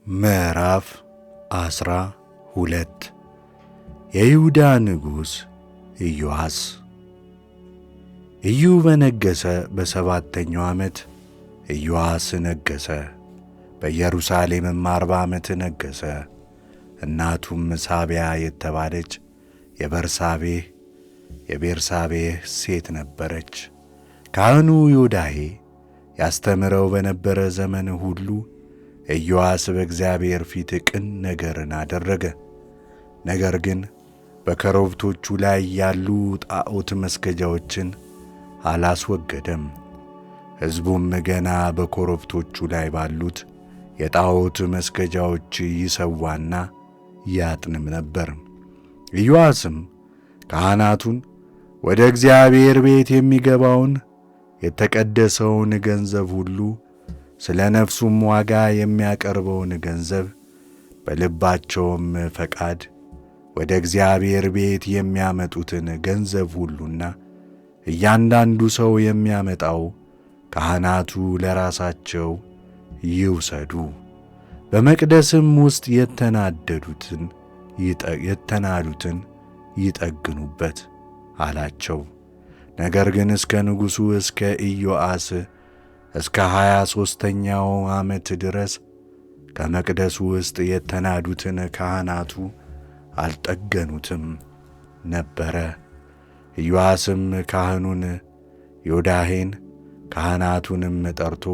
ምዕራፍ 12 የይሁዳ ንጉሥ ኢዮአስ። ኢዩ በነገሠ በሰባተኛው ዓመት ኢዮአስ ነገሠ። በኢየሩሳሌምም 40 ዓመት ነገሠ። እናቱም ሳቢያ የተባለች የቤርሳቤህ ሴት ነበረች። ካህኑ ዮዳሄ ያስተምረው በነበረ ዘመን ሁሉ ኢዮአስ በእግዚአብሔር ፊት ቅን ነገርን አደረገ። ነገር ግን በኮረብቶቹ ላይ ያሉ ጣዖት መስገጃዎችን አላስወገደም። ሕዝቡም ገና በኮረብቶቹ ላይ ባሉት የጣዖት መስገጃዎች ይሰዋና ያጥንም ነበር። ኢዮአስም ካህናቱን ወደ እግዚአብሔር ቤት የሚገባውን የተቀደሰውን ገንዘብ ሁሉ ስለ ነፍሱም ዋጋ የሚያቀርበውን ገንዘብ በልባቸውም ፈቃድ ወደ እግዚአብሔር ቤት የሚያመጡትን ገንዘብ ሁሉና እያንዳንዱ ሰው የሚያመጣው ካህናቱ ለራሳቸው ይውሰዱ፣ በመቅደስም ውስጥ የተናዱትን ይጠግኑበት አላቸው። ነገር ግን እስከ ንጉሡ እስከ ኢዮአስ እስከ 23ኛው ዓመት ድረስ ከመቅደሱ ውስጥ የተናዱትን ካህናቱ አልጠገኑትም ነበረ። ኢዮአስም ካህኑን ዮዳሄን ካህናቱንም ጠርቶ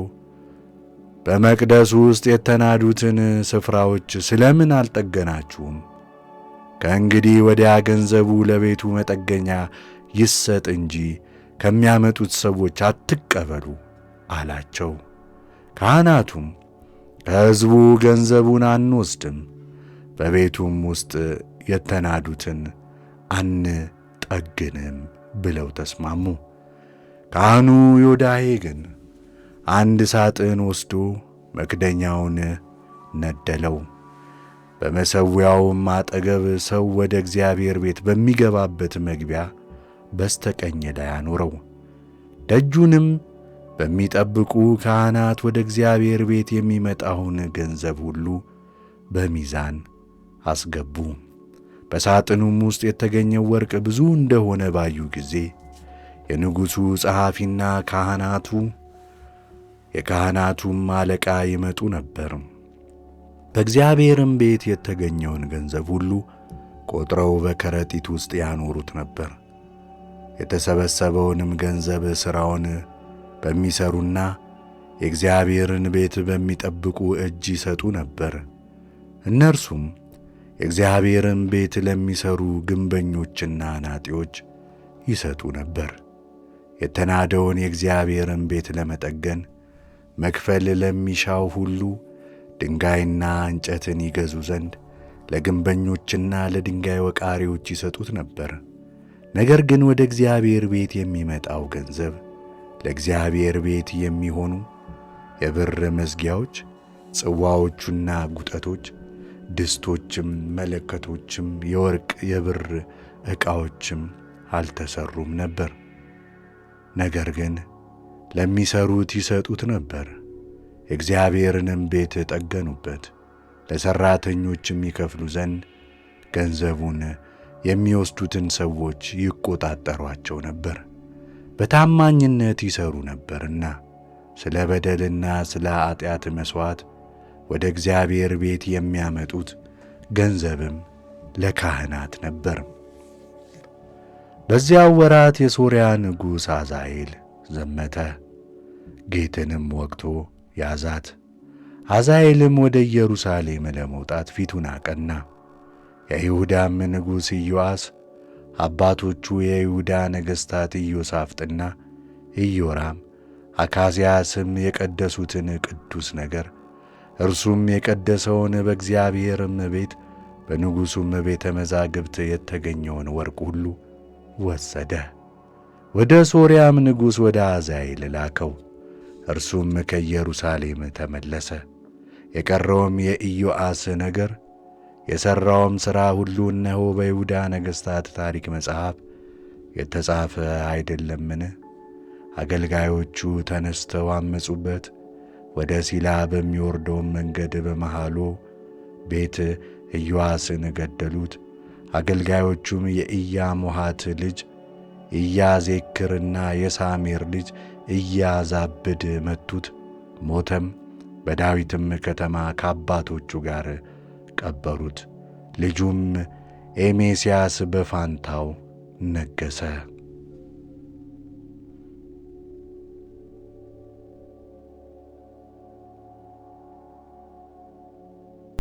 በመቅደሱ ውስጥ የተናዱትን ስፍራዎች ስለምን አልጠገናችሁም? ከእንግዲህ ወዲያ ገንዘቡ ለቤቱ መጠገኛ ይሰጥ እንጂ ከሚያመጡት ሰዎች አትቀበሉ አላቸው። ካህናቱም ከሕዝቡ ገንዘቡን አንወስድም፣ በቤቱም ውስጥ የተናዱትን አንጠግንም ብለው ተስማሙ። ካህኑ ዮዳሄ ግን አንድ ሳጥን ወስዶ መክደኛውን ነደለው። በመሠዊያውም አጠገብ ሰው ወደ እግዚአብሔር ቤት በሚገባበት መግቢያ በስተቀኝ ላይ አኖረው። ደጁንም በሚጠብቁ ካህናት ወደ እግዚአብሔር ቤት የሚመጣውን ገንዘብ ሁሉ በሚዛን አስገቡ። በሳጥኑም ውስጥ የተገኘው ወርቅ ብዙ እንደሆነ ባዩ ጊዜ የንጉሡ ጸሐፊና የካህናቱም አለቃ ይመጡ ነበር። በእግዚአብሔርም ቤት የተገኘውን ገንዘብ ሁሉ ቆጥረው በከረጢት ውስጥ ያኖሩት ነበር። የተሰበሰበውንም ገንዘብ ሥራውን በሚሠሩና የእግዚአብሔርን ቤት በሚጠብቁ እጅ ይሰጡ ነበር። እነርሱም የእግዚአብሔርን ቤት ለሚሠሩ ግንበኞችና አናጢዎች ይሰጡ ነበር። የተናደውን የእግዚአብሔርን ቤት ለመጠገን መክፈል ለሚሻው ሁሉ ድንጋይና እንጨትን ይገዙ ዘንድ ለግንበኞችና ለድንጋይ ወቃሪዎች ይሰጡት ነበር። ነገር ግን ወደ እግዚአብሔር ቤት የሚመጣው ገንዘብ ለእግዚአብሔር ቤት የሚሆኑ የብር መዝጊያዎች፣ ጽዋዎቹና ጉጠቶች፣ ድስቶችም፣ መለከቶችም፣ የወርቅ የብር ዕቃዎችም አልተሠሩም ነበር። ነገር ግን ለሚሠሩት ይሰጡት ነበር። የእግዚአብሔርንም ቤት ጠገኑበት። ለሠራተኞችም ይከፍሉ ዘንድ ገንዘቡን የሚወስዱትን ሰዎች ይቆጣጠሯቸው ነበር። በታማኝነት ይሠሩ ነበርና ስለ በደልና ስለ ኃጢአት መሥዋዕት ወደ እግዚአብሔር ቤት የሚያመጡት ገንዘብም ለካህናት ነበር። በዚያው ወራት የሶርያ ንጉሥ አዛሄል ዘመተ፣ ጌትንም ወግቶ ያዛት። አዛሄልም ወደ ኢየሩሳሌም ለመውጣት ፊቱን አቀና። የይሁዳም ንጉሥ ኢዮአስ አባቶቹ የይሁዳ ነገሥታት ኢዮሳፍጥና ኢዮራም አካዝያስም የቀደሱትን ቅዱስ ነገር እርሱም የቀደሰውን በእግዚአብሔርም ቤት በንጉሡም ቤተ መዛግብት የተገኘውን ወርቅ ሁሉ ወሰደ። ወደ ሶርያም ንጉሥ ወደ አዛሄል ላከው። እርሱም ከኢየሩሳሌም ተመለሰ። የቀረውም የኢዮአስ ነገር የሠራውም ሥራ ሁሉ እነሆ በይሁዳ ነገሥታት ታሪክ መጽሐፍ የተጻፈ አይደለምን? አገልጋዮቹ ተነስተው አመጹበት፣ ወደ ሲላ በሚወርደውም መንገድ በመሃሉ ቤት ኢዮአስን ገደሉት። አገልጋዮቹም የኢያሞሃት ልጅ ኢያዜክርና የሳሜር ልጅ ኢያዛብድ መቱት፣ ሞተም። በዳዊትም ከተማ ከአባቶቹ ጋር ቀበሩት። ልጁም ኤሜስያስ በፋንታው ነገሠ።